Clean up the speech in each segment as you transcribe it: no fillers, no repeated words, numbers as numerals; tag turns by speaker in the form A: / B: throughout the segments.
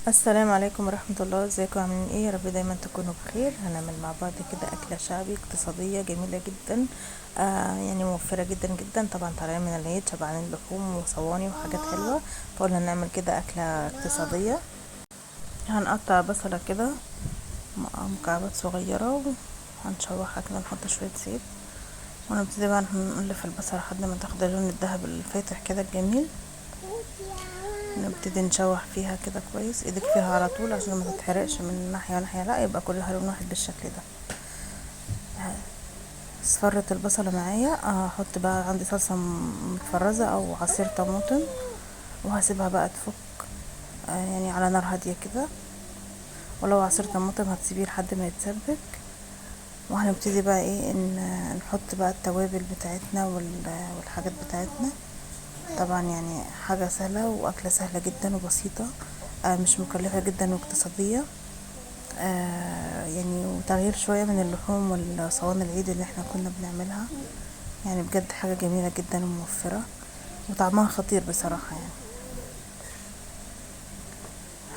A: السلام عليكم ورحمة الله. ازيكم عاملين ايه؟ يا رب دايما تكونوا بخير. هنعمل مع بعض كده أكلة شعبي اقتصادية جميلة جدا. يعني موفرة جدا جدا. طبعا طالعين من العيد شبعانين لحوم وصواني وحاجات حلوة، فقلنا نعمل كده أكلة اقتصادية. هنقطع بصلة كده مكعبات صغيرة، وهنشوحها كده، نحط شوية زيت، ونبتدي بقى نقلب في البصلة لحد ما تاخد اللون الذهبي الفاتح كده الجميل. نبتدي نشوح فيها كده كويس، ايدك فيها على طول عشان ما تتحرقش من ناحية وناحية، لا يبقى كلها لون واحد بالشكل ده. اصفرت البصلة معايا، هحط بقى عندي صلصة متفرزة او عصير طماطم، وهسيبها بقى تفك يعني على نار هادية كده. ولو عصير طماطم هتسيبيه لحد ما يتسبك. وهنبتدي بقى ايه نحط بقى التوابل بتاعتنا والحاجات بتاعتنا. طبعا يعني حاجة سهلة واكلة سهلة جدا وبسيطة، مش مكلفة جدا واقتصادية. يعني وتغيير شوية من اللحوم والصواني العيد اللي احنا كنا بنعملها. يعني بجد حاجة جميلة جدا وموفرة، وطعمها خطير بصراحة.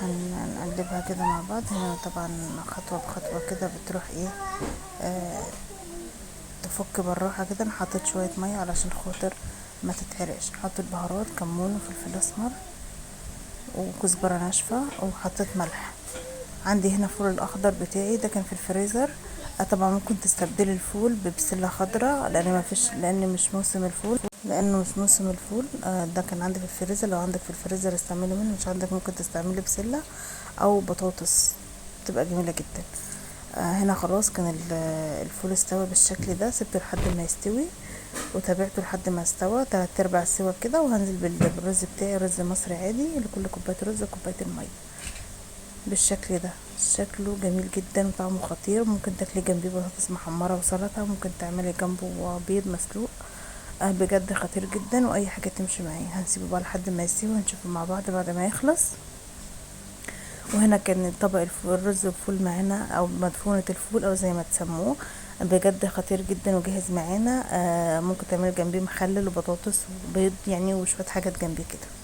A: يعني هنقلبها كده مع بعض. هنا طبعا خطوة بخطوة كده بتروح ايه تفك بالراحة كده. انا حطيت شوية مية علشان خاطر ما تتحرقش. نحط البهارات كمون وفلفل اسمر وكزبرة ناشفة، وحطيت ملح. عندي هنا فول الاخضر بتاعي ده كان في الفريزر. طبعا ممكن تستبدلي الفول ببسله خضراء، لان ما فيش، لانه مش موسم الفول. ده كان عندي في الفريزر. لو عندك في الفريزر استعملي منه، مش عندك ممكن تستعملي بسله او بطاطس، تبقى جميله جدا. هنا خلاص كان الفول استوى بالشكل ده. سبته لحد ما يستوي وتابعته لحد ما استوى 3/4 سوا كده. وهنزل بالرز بتاعي، رز مصري عادي، لكل كوبايه رز كوبايه الميه بالشكل ده. شكله جميل جدا وطعمه خطير. ممكن تاكلي جنبيه بطاطس محمره وسلطه، ممكن تعملي جنبه بيض مسلوق. بجد خطير جدا، واي حاجه تمشي معاه. هنسيبه بقى لحد ما يستوي ونشوفه مع بعض بعد ما يخلص. وهنا كان طبق الرز والفول معانا، او مدفونة الفول او زي ما تسموه. بجد خطير جدا وجاهز معانا. ممكن تعملي جنبيه مخلل وبطاطس وبيض يعني، وشويه حاجات جنبيه كده.